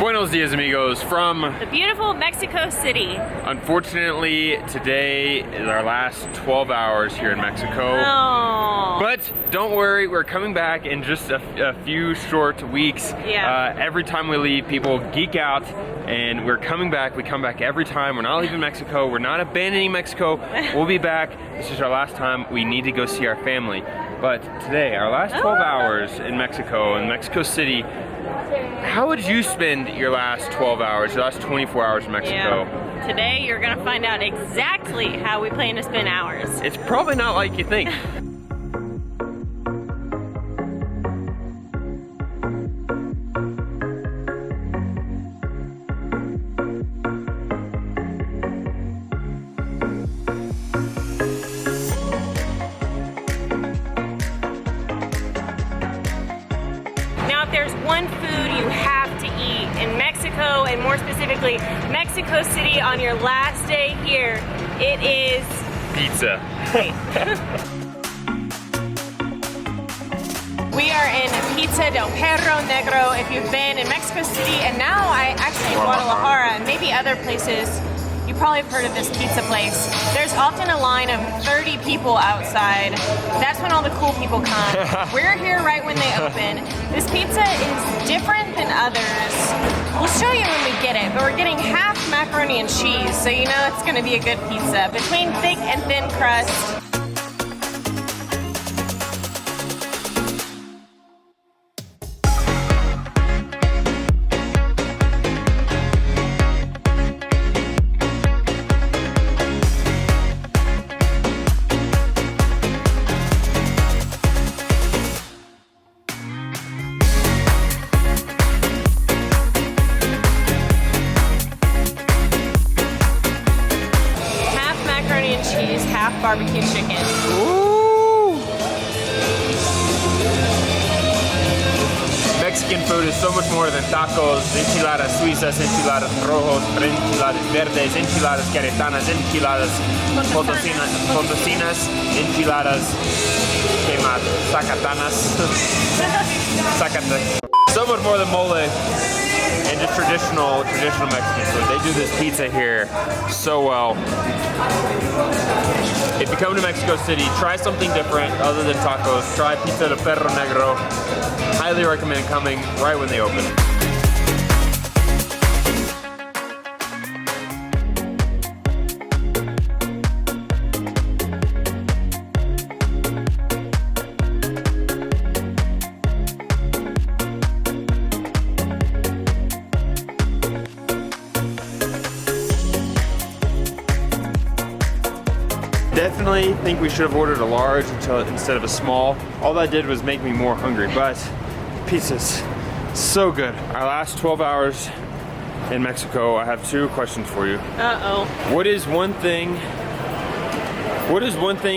Buenos dias, amigos, from the beautiful Mexico City. Unfortunately, today is our last 12 hours here in Mexico. Oh. But don't worry, we're coming back in just a few short weeks. Yeah. Every time we leave, people geek out, and we're coming back. We come back every time. We're not leaving Mexico. We're not abandoning Mexico. We'll be back. This is our last time. We need to go see our family. But today, our last 12 hours in Mexico, in Mexico City, how would you spend your last 12 hours, your last 24 hours in Mexico? Yeah. Today, you're gonna find out exactly how we plan to spend ours. It's probably not like you think. There's one food you have to eat in Mexico, and more specifically Mexico City on your last day here. It is pizza. We are in Pizza del Perro Negro. If you've been in Mexico City, and now actually in Guadalajara and maybe other places, you probably have heard of this pizza place. There's often a line of 30 people outside. That's when all the cool people come. We're here right when they open. This pizza is different than others. We'll show you when we get it, but we're getting half macaroni and cheese, so you know it's gonna be a good pizza. Between thick and thin crust. Barbecue chicken. Ooh. Mexican food is so much more than tacos, enchiladas suizas, enchiladas rojos, enchiladas verdes, enchiladas queretanas, enchiladas potosinas, enchiladas zacatanas. Zacatecas. So much more than mole and just traditional Mexican food. They do this pizza here so well. If you come to Mexico City, try something different other than tacos. Try Pizza del Perro Negro. Highly recommend coming right when they open. Definitely think we should have ordered a large instead of a small. All that did was make me more hungry, but pizza's so good. Our last 12 hours in Mexico, I have two questions for you. Uh-oh. What is one thing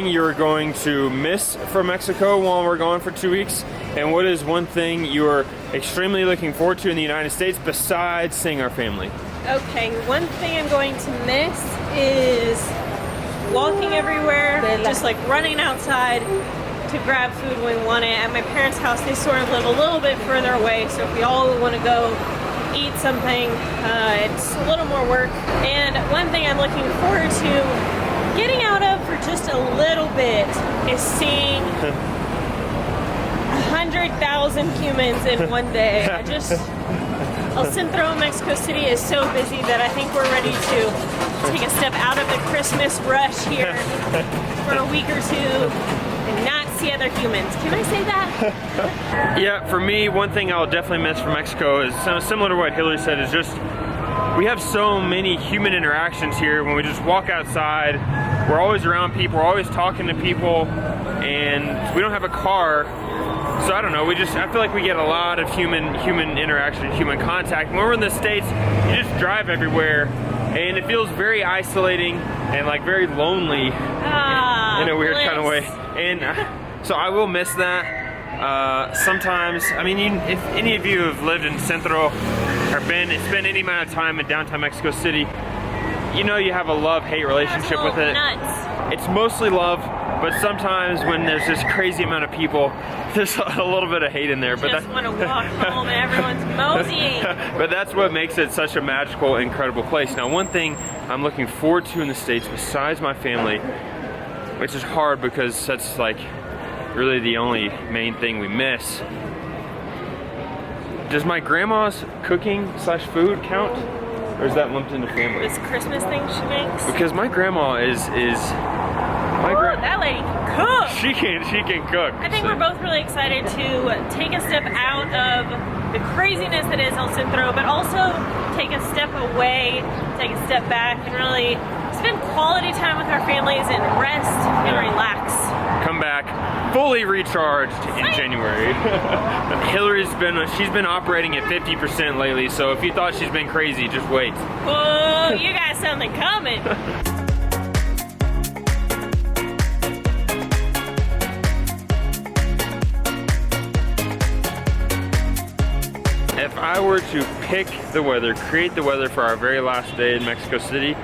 you're going to miss from Mexico while we're gone for 2 weeks? And what is one thing you're extremely looking forward to in the United States besides seeing our family? Okay, one thing I'm going to miss is walking everywhere, just like running outside to grab food when we want it. At my parents' house, they sort of live a little bit further away, so if we all want to go eat something, it's a little more work. And one thing I'm looking forward to getting out of for just a little bit is seeing 100,000 humans in one day. El Centro in Mexico City is so busy that I think we're ready to take a step out of the Christmas rush here for a week or two and not see other humans. Can I say that? Yeah, for me, one thing I'll definitely miss from Mexico is similar to what Hillary said, is just we have so many human interactions here. When we just walk outside, we're always around people, we're always talking to people, and we don't have a car. So I don't know, I feel like we get a lot of human interaction, human contact. When we're in the States, you just drive everywhere, and it feels very isolating and like very lonely in a weird kind of way. And so I will miss that. Sometimes, I mean, if any of you have lived in Centro or spent any amount of time in downtown Mexico City, you know you have a love-hate relationship with it. Nuts. It's mostly love, but sometimes when there's this crazy amount of people, there's a little bit of hate in there. But just want to walk home and everyone's moseying. But that's what makes it such a magical, incredible place. Now, one thing I'm looking forward to in the States, besides my family, which is hard because that's like really the only main thing we miss. Does my grandma's cooking / food count? Or is that lumped into family? This Christmas thing she makes? Because my grandma is that lady can cook! She can cook. I think we're both really excited to take a step out of the craziness that is El Centro, but also take a step away, take a step back, and really spend quality time with our families and rest and relax. Come back fully recharged in January. She's been operating at 50% lately, so if you thought she's been crazy, just wait. Whoa, you got something coming. If I were to pick the weather, create the weather for our very last day in Mexico City,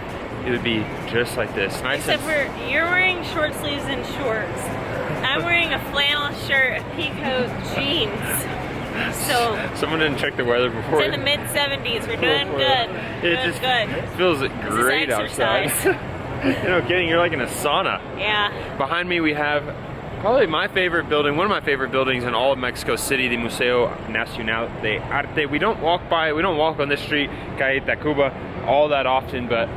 it would be just like this. Nice. Except for you're wearing short sleeves and shorts. I'm wearing a flannel shirt, a peacoat, jeans. So someone didn't check the weather before. It's in the mid-70s. We're doing good. It feels great outside. You know, kidding, you're like in a sauna. Yeah. Behind me we have probably my favorite building, one of my favorite buildings in all of Mexico City, the Museo Nacional de Arte. We don't walk on this street, Calle Tacuba, all that often, but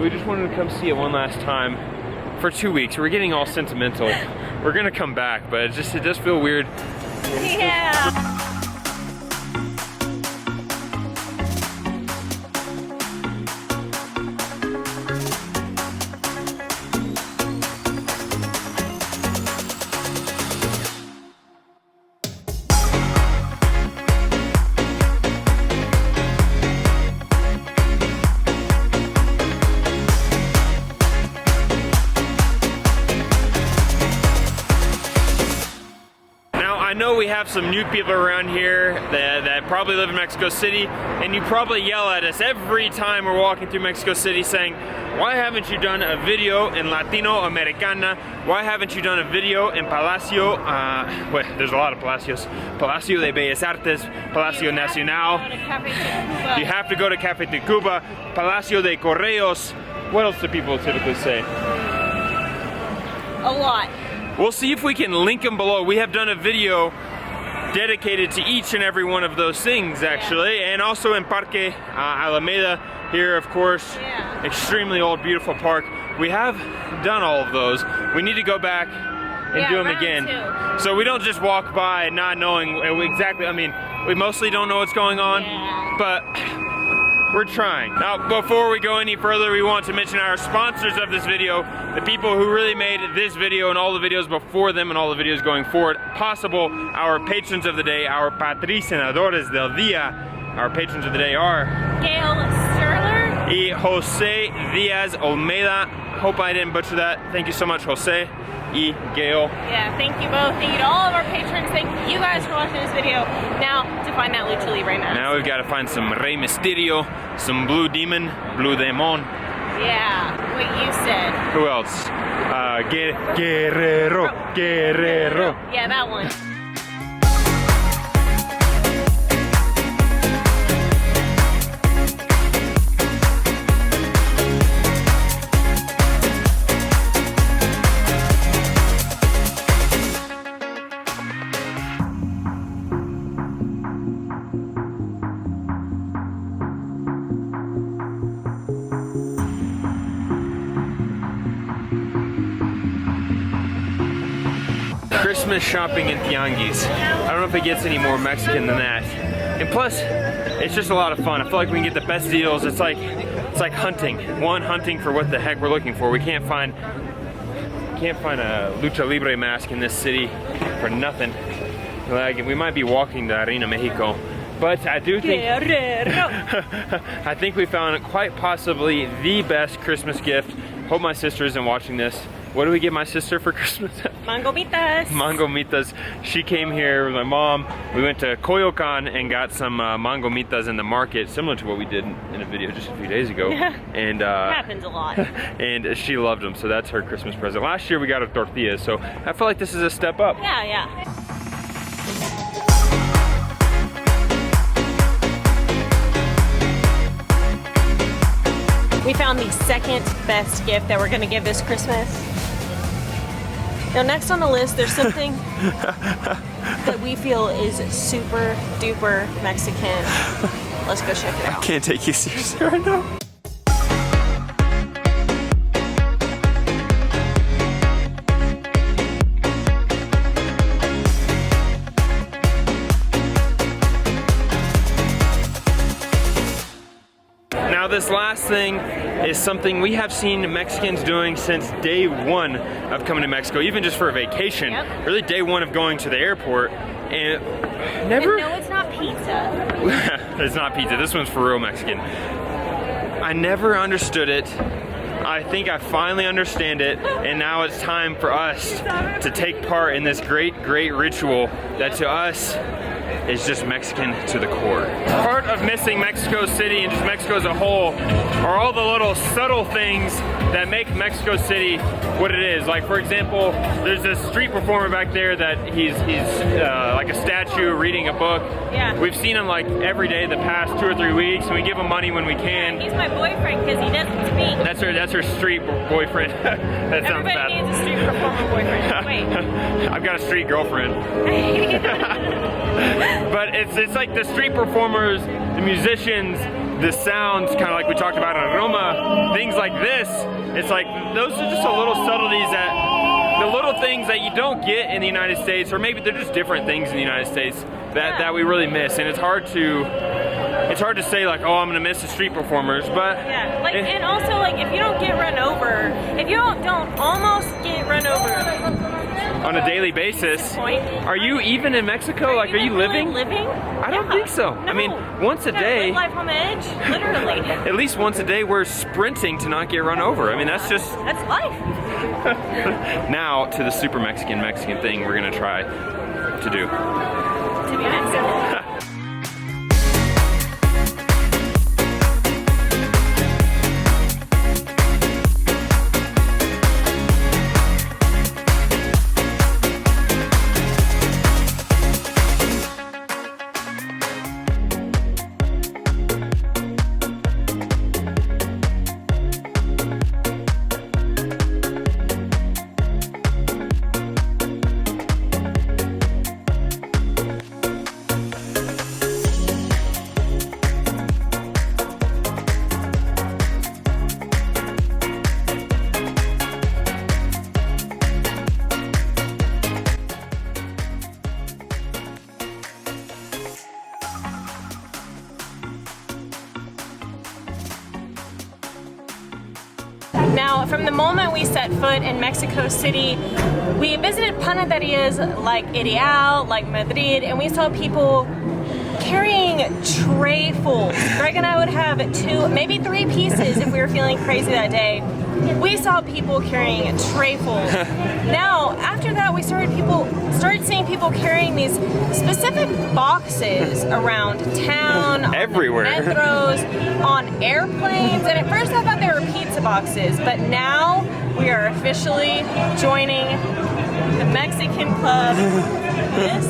we just wanted to come see it one last time for 2 weeks. We're getting all sentimental. We're gonna come back, but it does feel weird. Yeah. I know we have some new people around here that probably live in Mexico City, and you probably yell at us every time we're walking through Mexico City saying, why haven't you done a video in Latino Americana? Why haven't you done a video in Palacio, there's a lot of Palacios, Palacio de Bellas Artes, Palacio Nacional. You have to go to Café Tacuba, Palacio de Correos. What else do people typically say? A lot. We'll see if we can link them below. We have done a video dedicated to each and every one of those things, actually. And also in Parque Alameda here, of course. Yeah. Extremely old, beautiful park. We have done all of those. We need to go back and do them again. 2. So we don't just walk by not knowing exactly, I mean, we mostly don't know what's going on, but we're trying. Now, before we go any further, we want to mention our sponsors of this video, the people who really made this video and all the videos before them and all the videos going forward possible. Our patrons of the day, our patrocinadores del día. Our patrons of the day are Gail Sterler y Jose Diaz Olmeda. Hope I didn't butcher that. Thank you so much, Jose y Gail. Yeah, thank you both. Thank you to all of our patrons. Thank you guys for watching this video. Now, to find that Lucha Libre now. Now we've got to find some Rey Mysterio, some Blue Demon, Blue Demon. Yeah, what you said. Who else? Guerrero. Yeah, that one. Christmas shopping in Tianguis. I don't know if it gets any more Mexican than that. And plus, it's just a lot of fun. I feel like we can get the best deals. It's like hunting. Hunting for what the heck we're looking for. We can't find a Lucha Libre mask in this city for nothing. Like, we might be walking to Arena Mexico. But I do think I think we found quite possibly the best Christmas gift. Hope my sister isn't watching this. What did we get my sister for Christmas? Mangomitas. Mangomitas. She came here with my mom. We went to Coyoacan and got some mangomitas in the market, similar to what we did in a video just a few days ago. And it happens a lot. And she loved them, so that's her Christmas present. Last year we got her tortillas, so I feel like this is a step up. Yeah, yeah. We found the second best gift that we're gonna give this Christmas. Now next on the list, there's something that we feel is super duper Mexican. Let's go check it out. I can't take you seriously right now. Now this last thing is something we have seen Mexicans doing since day one of coming to Mexico, even just for a vacation. Yep. Really day one of going to the airport, and never... And no, it's not pizza. It's not pizza, this one's for real Mexican. I never understood it. I think I finally understand it, and now it's time for us to take part in this great ritual that to us is just Mexican to the core. Part of missing Mexico City and just Mexico as a whole are all the little subtle things that make Mexico City what it is. Like for example, there's this street performer back there that he's like a statue reading a book. Yeah. We've seen him like every day the past 2 or 3 weeks, and we give him money when we can. He's my boyfriend because he doesn't speak. That's her street boyfriend. That sounds bad. Everybody needs a street performer boyfriend. Wait. I've got a street girlfriend. But it's like the street performers, the musicians, the sounds, kind of like we talked about in Roma, things like this. It's like those are just a little subtleties that, the little things that you don't get in the United States, or maybe they're just different things in the United States that we really miss. And it's hard to say like, oh, I'm gonna miss the street performers, but yeah, like, and also like if you don't get run over, if you don't almost get run over on a daily basis, are you even in Mexico? Like, are you living? I don't think so. No. I mean, once a day, live life on the edge, literally. At least once a day, we're sprinting to not get run over. I mean, that's life. Now to the super Mexican thing we're gonna try to do. To be Mexican. Now, from the moment we set foot in Mexico City, we visited panaderias like Ideal, like Madrid, and we saw people carrying trayfuls. Greg and I would have 2, maybe 3 pieces if we were feeling crazy that day. We saw people carrying trayfuls. Now, after that, we started seeing people carrying these specific boxes around town, everywhere, on the metros, on airplanes. And at first, I thought they were pizza boxes, but now we are officially joining the Mexican club. This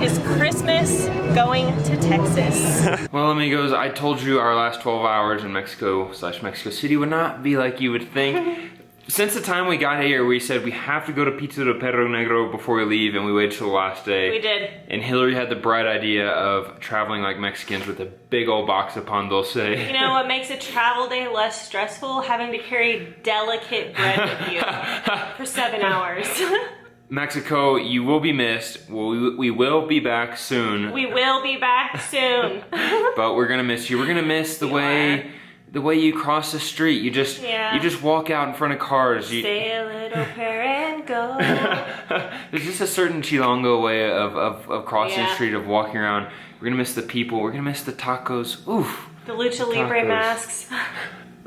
is Christmas going to Texas. Well, amigos, I told you our last 12 hours in Mexico/Mexico City would not be like you would think. Since the time we got here, we said we have to go to Pizza de Perro Negro before we leave, and we waited till the last day. We did. And Hillary had the bright idea of traveling like Mexicans with a big old box of pan dulce. You know what makes a travel day less stressful? Having to carry delicate bread with you for 7 hours. Mexico, you will be missed. We will be back soon. We will be back soon. But we're gonna miss you. We're gonna miss the way you cross the street. You just walk out in front of cars. Stay a little pair and go. There's just a certain Chilongo way of crossing the street, of walking around. We're gonna miss the people. We're gonna miss the tacos. Oof. The lucha libre masks.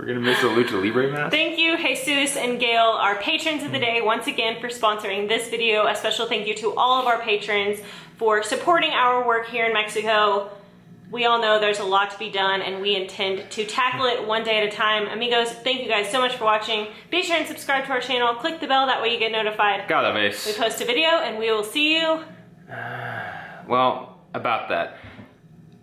We're gonna miss the Lucha Libre mask. Thank you, Jesus and Gail, our patrons of the day, once again for sponsoring this video. A special thank you to all of our patrons for supporting our work here in Mexico. We all know there's a lot to be done, and we intend to tackle it one day at a time. Amigos, thank you guys so much for watching. Be sure and subscribe to our channel. Click the bell, that way you get notified. Cada vez. We post a video, and we will see you. Well, about that.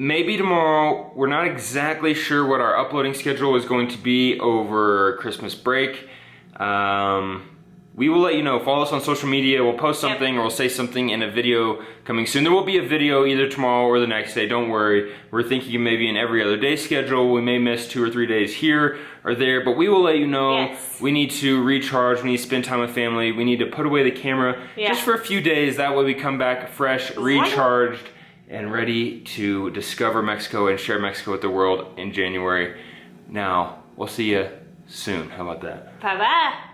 Maybe tomorrow. We're not exactly sure what our uploading schedule is going to be over Christmas break. We will let you know. Follow us on social media. We'll post something or we'll say something in a video coming soon. There will be a video either tomorrow or the next day. Don't worry. We're thinking maybe an every other day schedule. We may miss 2 or 3 days here or there, but we will let you know. Yes. We need to recharge. We need to spend time with family. We need to put away the camera just for a few days. That way we come back fresh, recharged, and ready to discover Mexico and share Mexico with the world in January. Now, we'll see you soon. How about that? Bye-bye.